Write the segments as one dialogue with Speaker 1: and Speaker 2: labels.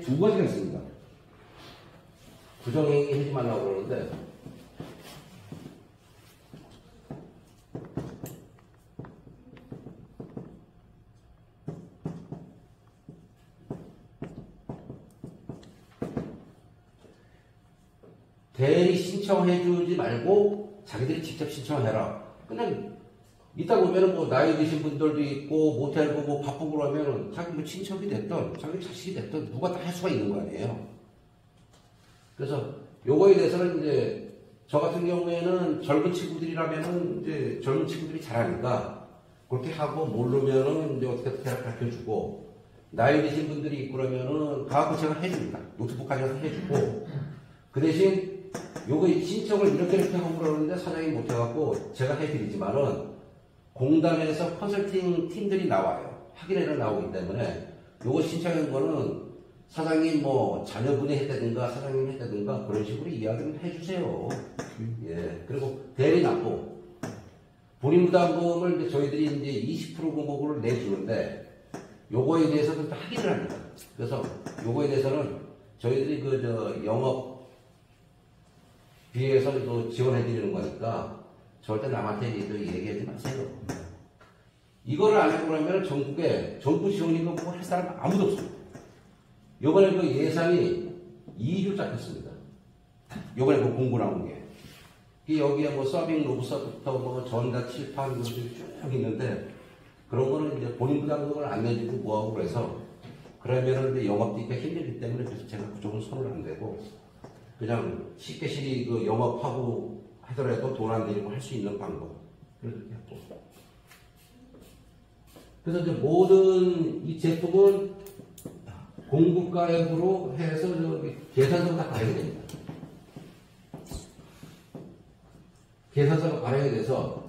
Speaker 1: 이제 두 가지가 있습니다. 부정행위 하지 말라고 그러는데, 대리 신청해주지 말고 자기들이 직접 신청해라. 그냥 이따 보면은 뭐 나이 드신 분들도 있고 모텔 보고 바쁘고 그러면은 자기 뭐 친척이 됐던 자기 자식이 됐던 누가 다 할 수가 있는 거 아니에요. 그래서 요거에 대해서는 이제 저 같은 경우에는 젊은 친구들이라면은 이제 젊은 친구들이 잘하니까 그렇게 하고 모르면은 이제 어떻게 가르쳐주고, 나이 드신 분들이 있고 그러면은 가고 제가 해줍니다. 노트북 가져가서 해주고, 그 대신 요거 신청을 이렇게 하고 그러는데 사장이 못해갖고 제가 해드리지만은 공단에서 컨설팅 팀들이 나와요. 확인해서 나오기 때문에 요거 신청한 거는 사장님 뭐 자녀분이 했다든가 사장님이 했다든가 그런 식으로 이야기를 해주세요. 예. 그리고 대리 납부. 본인 부담금을 이제 저희들이 이제 20% 공고를 내주는데 요거에 대해서는 확인을 합니다. 그래서 요거에 대해서는 저희들이 영업 비해서 또 지원해드리는 거니까 절대 남한테 얘기하지 마세요. 이거를 안 하고 그러면 전국에 정부 지원이고 뭐 할 사람 아무도 없습니다. 요번에 그 예산이 2조 잡혔습니다. 요번에 그 공고 나온 게. 여기에 뭐 서빙 로봇서부터 뭐 전자 칠판 것들이 쭉 있는데 그런 거는 이제 본인 부담금을 안 내주고 뭐하고 그래서 그러면은 이제 영업되기가 힘들기 때문에 그래서 제가 그쪽은 손을 안 대고 그냥 쉽게 그 영업하고 하더라도 돈 안 들이고 할 수 있는 방법. 그렇게 하고. 그래서 이제 모든 이 제품은 공급가액으로 해서 계산서가 다 발행이 됩니다. 계산서가 발행이 돼서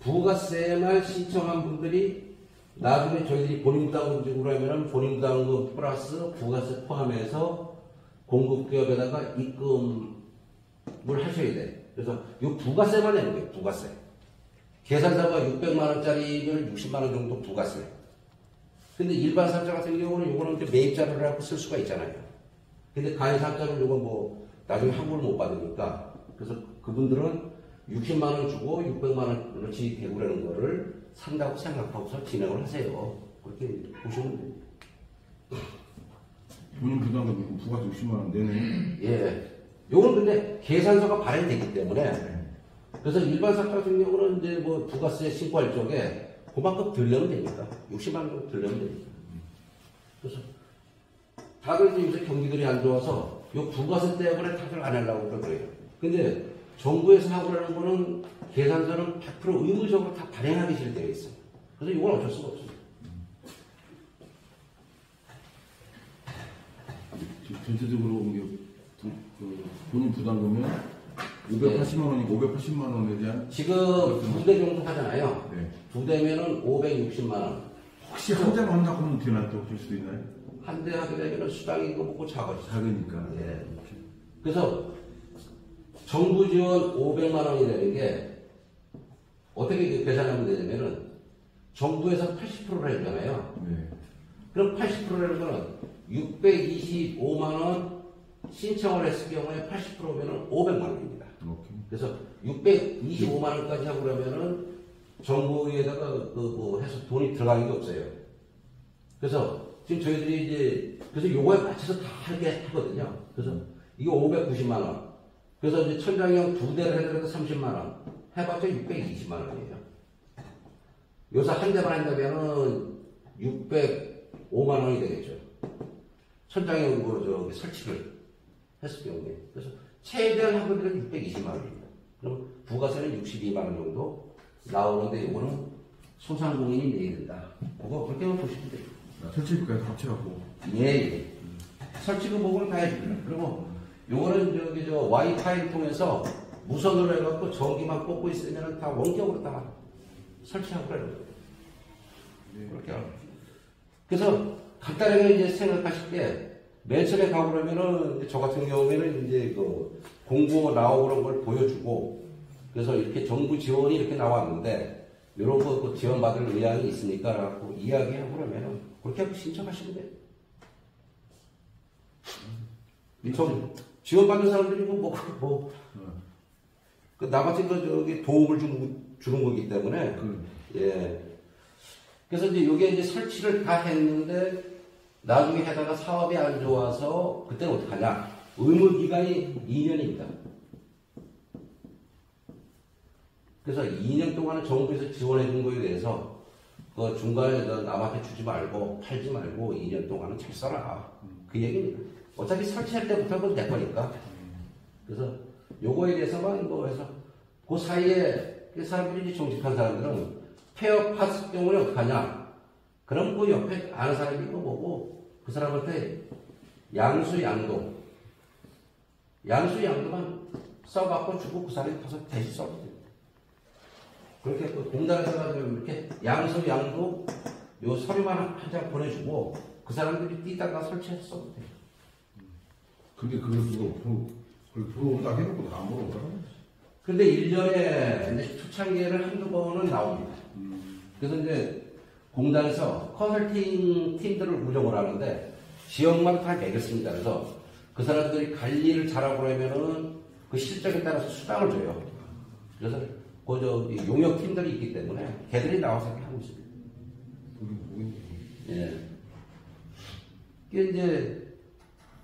Speaker 1: 부가세만 신청한 분들이 나중에 저희들이 본인부담금으로 하면 본인부담금 플러스 부가세 포함해서 공급기업에다가 입금을 하셔야 돼. 그래서 이 부가세만 내는 거예요. 부가세. 계산서가 600만원짜리면 60만원 정도 부가세. 근데 일반 사업자 같은 경우는 이거는 이제 매입자료를 하고 쓸 수가 있잖아요. 근데 가해 사업자는 이건 뭐 나중에 환불을 못 받으니까 그래서 그분들은 60만원 주고 600만원어치 대구라는 거를 산다고 생각하고서 진행을 하세요. 그렇게 보시면 됩니다.
Speaker 2: 본인 부담금 부가세 60만원 내네.
Speaker 1: 예. 요건 근데 계산서가 발행되기 때문에 그래서 일반 사업자 같은 경우는 이제 뭐 부가세 신고할 적에 그만큼 들려면 됩니다. 60만원 정도 들려면 됩니다. 그래서 다들 이제 요새 경기들이 안 좋아서 요 부가세 때문에 다들 안 하려고 그래요. 근데 정부에서 하고 그러는 거는 계산서는 100% 의무적으로 다 발행하기 되어 있어요. 그래서 이건 어쩔 수가 없습니다.
Speaker 2: 전체적으로 본인 부담금은 580만 원이고 580만 원에 대한
Speaker 1: 지금 2대 정도 하잖아요.
Speaker 2: 네.
Speaker 1: 2대면은 560만 원.
Speaker 2: 혹시 한 대만 한다고 하면 어떻게 줄 수도 있나요?
Speaker 1: 한 대 하게 되면 수당이 이거 먹고
Speaker 2: 작으니까.
Speaker 1: 예. 그래서 정부 지원 500만 원이 되는 게 어떻게 계산하면 되냐면은 정부에서 80%를 해주잖아요.
Speaker 2: 네.
Speaker 1: 그럼 80%라는 거는 625만 원 신청을 했을 경우에 80%면은 500만 원입니다.
Speaker 2: 오케이.
Speaker 1: 그래서 625만 원까지 하고 그러면은 정부에다가 뭐 해서 돈이 들어가는 게 없어요. 그래서 지금 저희들이 이제 그래서 요거에 맞춰서 다 하게 하거든요. 그래서 이거 590만 원. 그래서 이제 천장형 2대를 해더라도 30만 원. 해봤자 620만 원이에요. 요새 한 대만 한다면은 605만 원이 되겠죠. 천장형으로 설치를 했을 경우에. 그래서 최대한 한 분들은 620만 원입니다. 그럼 부가세는 62만 원 정도 나오는데 이거는 소상공인이 내야 된다. 그거 그렇게 보시면 돼요.
Speaker 2: 설치비까지 합쳐갖고.
Speaker 1: 예. 설치비 보고는 다 해줍니다. 그리고 요거는 와이파이를 통해서 무선으로 해갖고 전기만 꽂고 있으면 다 원격으로 다 설치하고 그래요. 그렇게 하고. 그래서 간단하게 이제 생각하실 때 맨 처음에 가고 그러면은 저 같은 경우에는 이제 공고 나오고 그런 걸 보여주고 그래서 이렇게 정부 지원이 이렇게 나왔는데 이런 거 지원받을 의향이 있으니까 라고 이야기하고 그러면은 그렇게 하고 신청하시면 돼요. 지원받는 사람들이 나 같은 거 저기 도움을 주는 거기 때문에, 예. 그래서 이제 요게 이제 설치를 다 했는데, 나중에 하다가 사업이 안 좋아서, 그때는 어떡하냐. 의무 기간이 2년입니다. 그래서 2년 동안은 정부에서 지원해 준 거에 대해서, 그 중간에 남한테 주지 말고, 팔지 말고, 2년 동안은 잘 써라. 그 얘기입니다. 어차피 설치할 때부터 그건 내 거니까. 그래서 요거에 대해서만 뭐 해서 그 사이에 그 사람들이 이제 정직한 사람들은 폐업했을 경우에 어떡하냐. 그럼 그 옆에 아는 사람이 이거 보고 그 사람한테 양수양도만 써갖고 주고 그 사람이 가서 대신 써도 돼요. 그렇게 그 공단에서 가지고 이렇게 양수양도 요 서류만 한 장 보내주고 그 사람들이 뛰다가 설치해서 써도 돼요.
Speaker 2: 근데 그걸 들어온다 해놓고 안 물어보더라고.
Speaker 1: 근데 1년에 이제 초창기에는 한두 번은 나옵니다. 그래서 이제 공단에서 컨설팅 팀들을 운영을 하는데 지역만 다 매겼습니다. 그래서 그 사람들이 관리를 잘하고 그러면은 그 실적에 따라서 수당을 줘요. 그래서 그 용역 팀들이 있기 때문에 걔들이 나와서 이렇게 하고 있습니다. 예. 이게 이제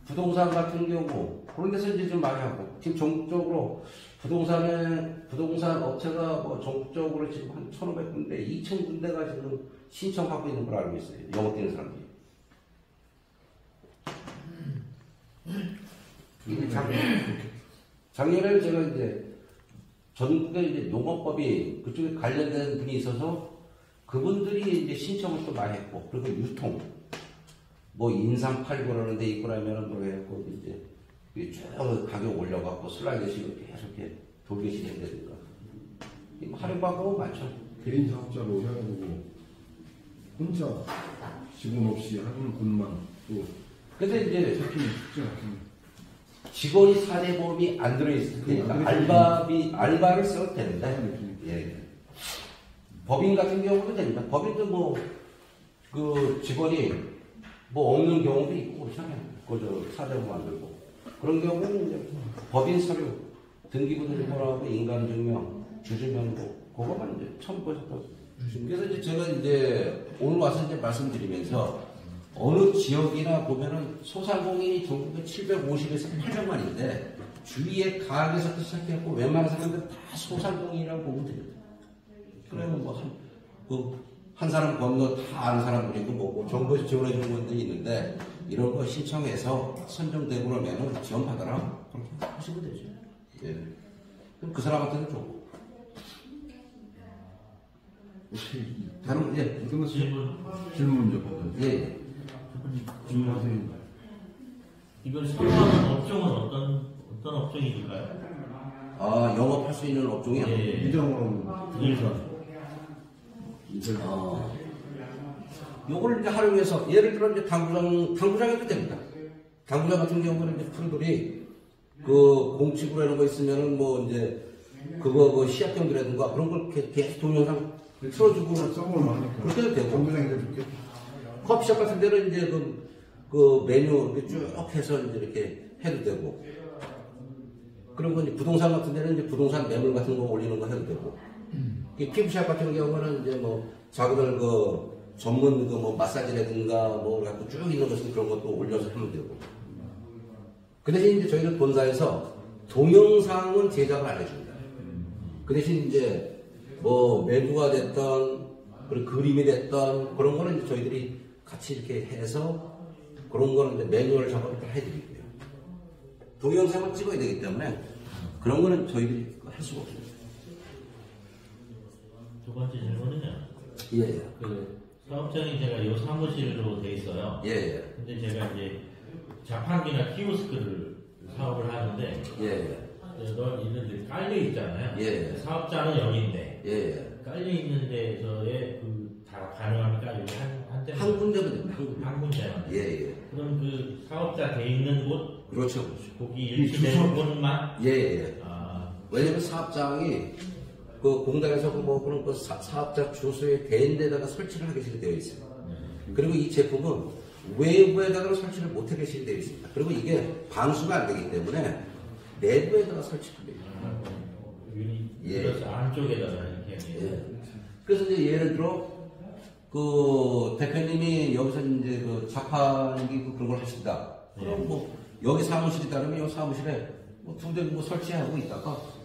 Speaker 1: 부동산 같은 경우 그런 데서 이제 좀 많이 하고 지금 전국적으로 부동산 업체가 뭐 전국적으로 지금 한 1,500군데, 2,000군데가 지금 신청하고 있는 걸 알고 있어요. 영업 뛰는 사람들이. 작년에 제가 이제 전국에 이제 농업법이 그쪽에 관련된 분이 있어서 그분들이 이제 신청을 또 많이 했고, 그리고 유통, 뭐 인삼 팔고 그러는 데 있고 나면은 뭐 해갖고 이제 쭉 가격 올려갖고 슬라이드식으로 계속 이렇게 돌기식 한다든가. 하는 방법은 많죠.
Speaker 2: 개인 사업자로 해가지고 혼자 직원 없이 하는 분만 또.
Speaker 1: 근데 이제
Speaker 2: 특히 쉽지 않습니다.
Speaker 1: 직원이 사대보험이 안 들어있을 테니까 알바를 써도 되는데, 예. 법인 같은 경우도 됩니다. 법인도 뭐, 그 직원이 뭐 없는 경우도 있고 그렇잖아요. 그저 사대보험 안 들고. 그런 경우는 이제 법인 서류, 등기부등본하고 인감증명, 주주명부, 그거만 이제 첨부해서 그래서 이제 제가 이제 오늘 와서 이제 말씀드리면서 어느 지역이나 보면은 소상공인이 전국에 750에서 800만인데 주위에 가게에서부터 시작해갖고 웬만한 사람들 다 소상공인이라고 보면 됩니다. 그러면 뭐 한 사람 건너 다 아는 사람들이 있고 뭐고 정부에서 지원해주는 분들이 있는데 이런 거 신청해서 선정되고 그러면은 지원받아라. 그렇게 하시면 되죠. 예. 그럼 그 사람한테는 좋고. 다른, 예.
Speaker 2: 질문 좀 받아요.
Speaker 1: 예.
Speaker 2: 질문하세요.
Speaker 3: 이걸 사용하는 업종은 어떤 업종일까요?
Speaker 1: 아, 영업할 수 있는 업종이요?
Speaker 3: 예.
Speaker 2: 이정원 부동산.
Speaker 1: 요거를 이제 활용해서, 예를 들어 이제 당구장에도 됩니다. 당구장 같은 경우는 이제 프로들이 그 공치구로 이런 거 있으면은 뭐 이제 그거 뭐 시합경기라든가 그런 걸 계속 동영상 틀어주고
Speaker 2: 써볼 만하니까.
Speaker 1: 그렇게 해도 되고.
Speaker 2: 당구장에도 좋겠다.
Speaker 1: 커피숍 같은 데는 이제 그 메뉴 이렇게 쭉 해서 이제 이렇게 해도 되고. 그리고 이제 부동산 같은 데는 이제 부동산 매물 같은 거 올리는 거 해도 되고. 피부샵 같은 경우는 이제 뭐 자기들 그 전문 그 뭐 마사지라든가 뭐 갖고 쭉 있는 것은 그런 것도 올려서 하면 되고. 그 대신 이제 저희는 본사에서 동영상은 제작을 안 해줍니다. 그 대신 이제 뭐 메뉴가 됐던 그런 그림이 됐던 그런 거는 이제 저희들이 같이 이렇게 해서 그런 거는 이제 매뉴얼 작업을 다 해드리고요. 동영상을 찍어야 되기 때문에 그런 거는 저희들이 할 수가 없습니다.
Speaker 3: 두 번째 질문은요.
Speaker 1: 예.
Speaker 3: 그 사업장이 제가 이 사무실로 돼 있어요.
Speaker 1: 예.
Speaker 3: 근데 제가 이제 자판기나 키오스크를 사업을 하는데 너 있는데 깔려 있잖아요.
Speaker 1: 예.
Speaker 3: 사업자는 여기인데
Speaker 1: 예.
Speaker 3: 깔려 있는 데서의 그 다 가능합니까? 여기 한 군데
Speaker 1: 한 군데면 됩니다.
Speaker 3: 한 군데만.
Speaker 1: 예.
Speaker 3: 그럼 그 사업자 돼 있는 곳
Speaker 1: 그렇죠.
Speaker 3: 거기 일치되는 곳만.
Speaker 1: 예.
Speaker 3: 아,
Speaker 1: 왜냐면 사업장이 그 공단에서 그런 그 사업자 주소에 대인 데다가 설치를 하게 되어 있어요. 그리고 이 제품은 외부에다가 설치를 못하게 되어 있습니다. 그리고 이게 방수가 안 되기 때문에 내부에다가 설치를 해요.
Speaker 3: 그래서 안쪽에다가 이렇게.
Speaker 1: 예. 그래서 이제 예를 들어 그 대표님이 여기서 이제 그 자판기 그런 걸 하신다. 그럼 뭐 여기 사무실이 따르면 이 사무실에 뭐 2대 뭐 설치하고 있다가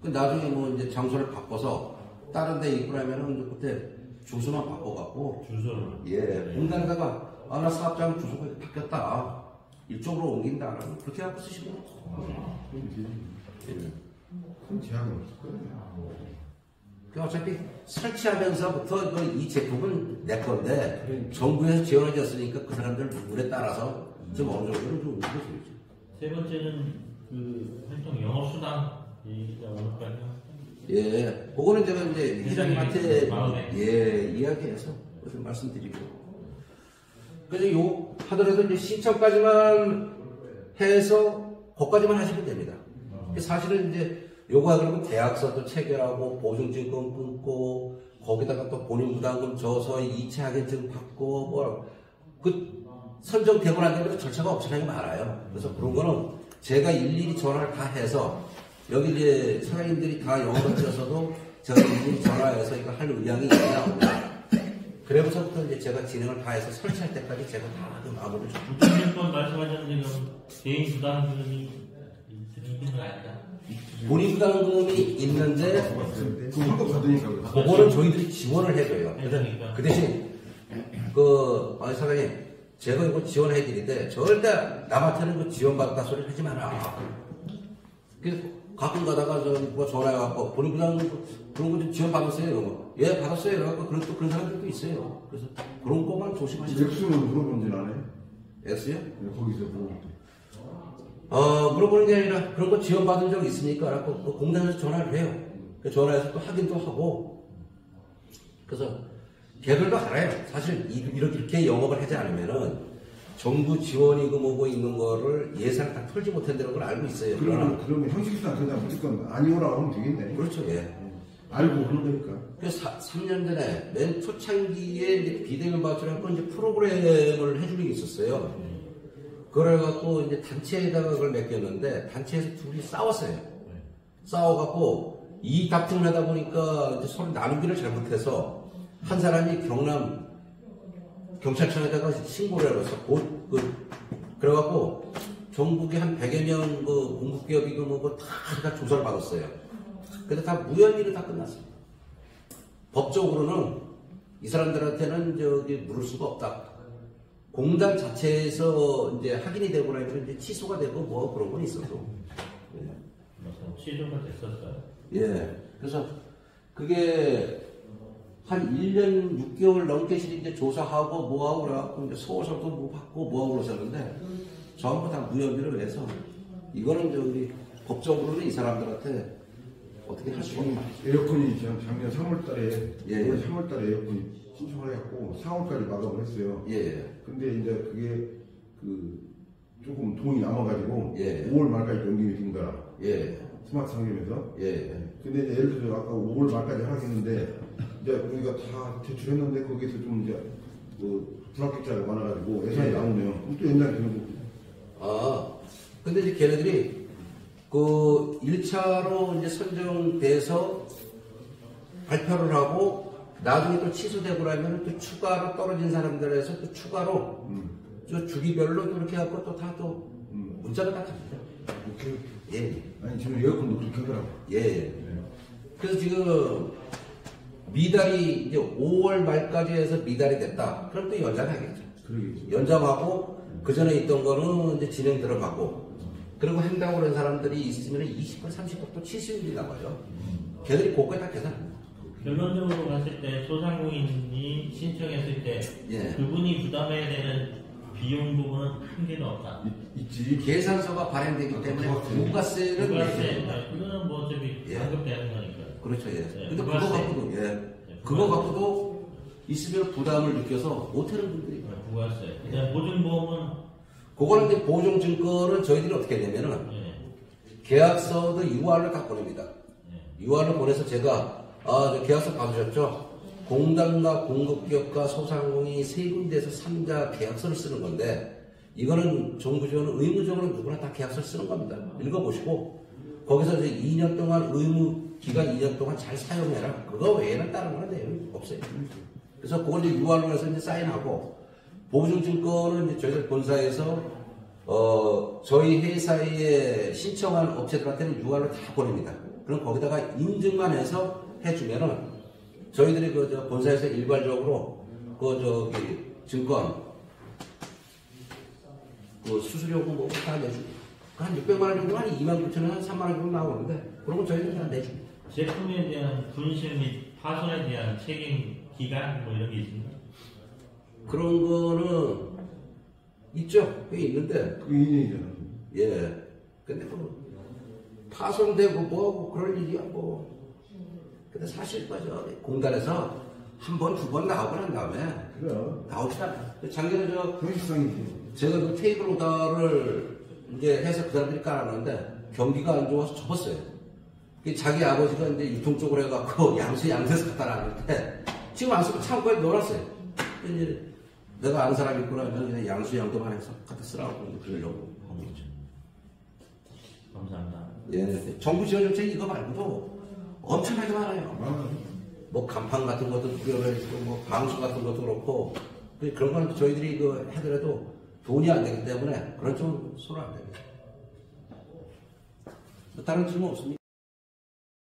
Speaker 1: 그 나중에 뭐 이제 장소를 바꿔서 다른 데 있고 나면은 그때 주소만 바꿔갖고
Speaker 3: 주소를.
Speaker 1: 예. 공단에다가 아 나 사업장 주소가 바뀌었다. 이쪽으로 옮긴다. 그렇게 하고 쓰시면
Speaker 2: 큰 제약은 없을 거예요.
Speaker 1: 어차피 설치하면서부터 이 제품은 내 건데 정부에서 지원해줬으니까 그 사람들 물에 따라서 좀 어느 정도는 좀 움직여줘야죠.
Speaker 3: 세 번째는 그 활동 영업 수당 얘기가 오늘까지.
Speaker 1: 예, 그거는 제가 이제 회장님한테
Speaker 3: 마음에.
Speaker 1: 이야기해서 좀 말씀드리고. 그래서 요 하더라도 이제 신청까지만 해서 거기까지만 하시면 됩니다. 사실은 이제 요거 그러면 계약서도 체결하고 보증증권 끊고 거기다가 또 본인부담금 줘서 2차 하객증 받고 뭐 그 선정되고 난 다음에 절차가 엄청나게 많아요. 그래서 그런 거는 제가 일일이 전화를 다 해서 여기 이제 사장님들이 다 영업을 하셔서도 제가 일일이 전화해서 이거 할 의향이 있냐 그래서부터 이제 제가 진행을 다 해서 설치할 때까지 제가 다 그 마무리를 좀.
Speaker 3: 부장님권 말씀하셨는데 그럼 개인 부담금이 드리는 건 아니다.
Speaker 1: 본인 부담금이 있는데
Speaker 2: 그 환급 받으니까
Speaker 1: 그거는 저희들이 지원을 해줘요.
Speaker 3: 그러니까.
Speaker 1: 그 대신 아니 사장님 제가 이거 지원해드리는데 절대 남한테는 그 지원받았다 소리 하지 마라. 그래서 가끔 가다가 누가 전화해갖고 본인 부담금 그런 거 좀 지원받았어요. 이런 거. 예 받았어요. 이래갖고 그런 사람들도 있어요. 그래서 그런 것만 조심하시죠.
Speaker 2: 액수는 물어본지 안 해?
Speaker 1: X요?
Speaker 2: 거기서 뭐
Speaker 1: 물어보는 게 아니라 그런 거 지원받은 적 있으니까 라고 그 공단에서 전화를 해요. 그 전화해서 또 확인도 하고. 그래서 걔들도 알아요. 사실 이렇게 영업을 하지 않으면은 정부 지원이고 뭐고 있는 거를 예산을 다 털지 못한다는 걸 알고 있어요.
Speaker 2: 그러면 형식상 그냥 무조건 아니오라고 하면 되겠네.
Speaker 1: 그렇죠. 예.
Speaker 2: 알고 하는 거니까.
Speaker 1: 그래서 3년 전에 맨 초창기에 이제 비대면 발주라고 이제 프로그램을 해주는 게 있었어요. 그래갖고 이제 단체에다가 그걸 맡겼는데 단체에서 둘이 싸웠어요. 싸워갖고 이 다툼을 하다 보니까 이제 서로 나누기를 잘못해서 한 사람이 경남 경찰청에다가 신고를 해서 그래갖고 전국에 한 100여 명 그 공급기업이고 뭐고 다 조사를 받았어요. 근데 다 무혐의로 다 끝났어요. 법적으로는 이 사람들한테는 물을 수가 없다. 공단 자체에서 이제 확인이 되고 나면 이제 취소가 되고 뭐 그런 건 있어도.
Speaker 3: 예. 취소가 됐었어요.
Speaker 1: 예. 그래서 그게 한 1년 6개월 넘게 이제 조사하고 뭐하고 그래갖고 이제 소설도 뭐 받고 뭐하고 그러셨는데 전부 다 무혐의로 해서 이거는 우리 법적으로는 이 사람들한테 어떻게 할 수가 없다.
Speaker 2: 에어컨이 작년 3월달에
Speaker 1: 예.
Speaker 2: 올해 3월달에 에어컨이 신청을 해갖고 4월까지 마감을 했어요.
Speaker 1: 예.
Speaker 2: 근데 이제 그게 조금 돈이 남아가지고
Speaker 1: 예.
Speaker 2: 5월 말까지 연기이 든다.
Speaker 1: 예.
Speaker 2: 스마트 상점에서.
Speaker 1: 예.
Speaker 2: 근데 이제 예를 들어서 아까 5월 말까지 하겠는데 이제 우리가 다 제출했는데 거기서 좀 이제 불합격자가 많아가지고 예산이
Speaker 1: 예.
Speaker 2: 나오면 또 연장이 되는
Speaker 1: 근데 이제 걔네들이 그 1차로 이제 선정돼서 발표를 하고 나중에 또 취소되고 나면 또 추가로 떨어진 사람들에서 또 추가로 저 주기별로 또 이렇게 하고 또 다 또 문자가 다 갑니다.
Speaker 2: 오케이.
Speaker 1: 예.
Speaker 2: 아니 지금 에어컨도 그렇게 하더라고.
Speaker 1: 예. 그래서 지금 미달이 이제 5월 말까지 해서 미달이 됐다. 그럼 또 연장하겠죠.
Speaker 2: 그러겠지.
Speaker 1: 연장하고 그 전에 있던 거는 이제 진행 들어가고 그리고 행당을 한 사람들이 있으면 20번, 30번 또 70일이 남아요. 걔들이 그거에 다 계산합니다.
Speaker 3: 결론적으로 봤을 때 소상공인이 신청했을 때
Speaker 1: 예.
Speaker 3: 그분이 부담해야 되는 비용 부분은 한 개도 없다.
Speaker 2: 있지.
Speaker 1: 계산서가 발행되기 때문에 부가세는
Speaker 3: 부가세, 그거는 뭐 어차피
Speaker 1: 예.
Speaker 3: 환급되는 거니까.
Speaker 1: 그렇죠. 예.
Speaker 3: 예,
Speaker 1: 근데
Speaker 3: 부가세.
Speaker 1: 그거 갖고도 그거 갖고도 있으면 부담을 느껴서 못하는 분들이 있어요.
Speaker 3: 부가세. 그다음 보증보험은
Speaker 1: 그거는 이제 보증증권은 저희들이 어떻게 되면은
Speaker 3: 예.
Speaker 1: 계약서도 UR로 다 보냅니다.
Speaker 3: 예.
Speaker 1: 유한을 보내서 제가 저 계약서 받으셨죠? 공단과 공급기업과 소상공인이 세 군데에서 3자 계약서를 쓰는 건데 이거는 정부 지원은 의무적으로 누구나 다 계약서를 쓰는 겁니다. 읽어보시고 거기서 이제 2년 동안 의무 기간 2년 동안 잘 사용해라. 그거 외에는 다른 거는 내용이 없어요. 그래서 그걸 이제 유한을 해서 이제 사인하고 보증증권은 이제 저희들 본사에서 저희 회사에 신청한 업체들한테는 유한을 다 보냅니다. 그럼 거기다가 인증만 해서 해주면은 저희들이 저 본사에서 일괄적으로 증권 수수료금 뭐 다 내줍니다. 한 600만 원 정도, 한 2만 9천 원, 한 3만 원 정도 나오는데 그런 건 저희들이 다 내줍니다.
Speaker 3: 제품에 대한 분실 및 파손에 대한 책임 기간 뭐 이런 게 있습니까?
Speaker 1: 그런 거는 있죠. 꽤 있는데.
Speaker 2: 그 2년이잖아.
Speaker 1: 예. 근데 파손되고 뭐 그럴 일이야 뭐. 근데 사실 공단에서 한 번, 두 번 나오고 난 다음에
Speaker 2: 그래.
Speaker 1: 나오지 않아. 작년에
Speaker 2: 현실상이지.
Speaker 1: 제가 그 테이블 오다를 이제 해서 그 사람들이 깔았는데 경기가 안 좋아서 접었어요. 자기 아버지가 이제 유통 쪽으로 해갖고 양수에서 갖다 놨는데 지금 안 쓰고 창고에 넣어놨어요. 이제 내가 아는 사람이 있구나 하면 그냥 양수 양도만 해서 갖다 쓰라고 그러려고 하고 있죠.
Speaker 3: 감사합니다.
Speaker 1: 예, 정부 지원 정책 이거 말고도 엄청나게 많아요. 뭐 간판 같은 것도 뿌려있고 뭐 방수 같은 것도 그렇고 그런 거는 저희들이 하더라도 돈이 안 되기 때문에 그런 쪽은 손을 안 됩니다. 다른 질문 없습니까?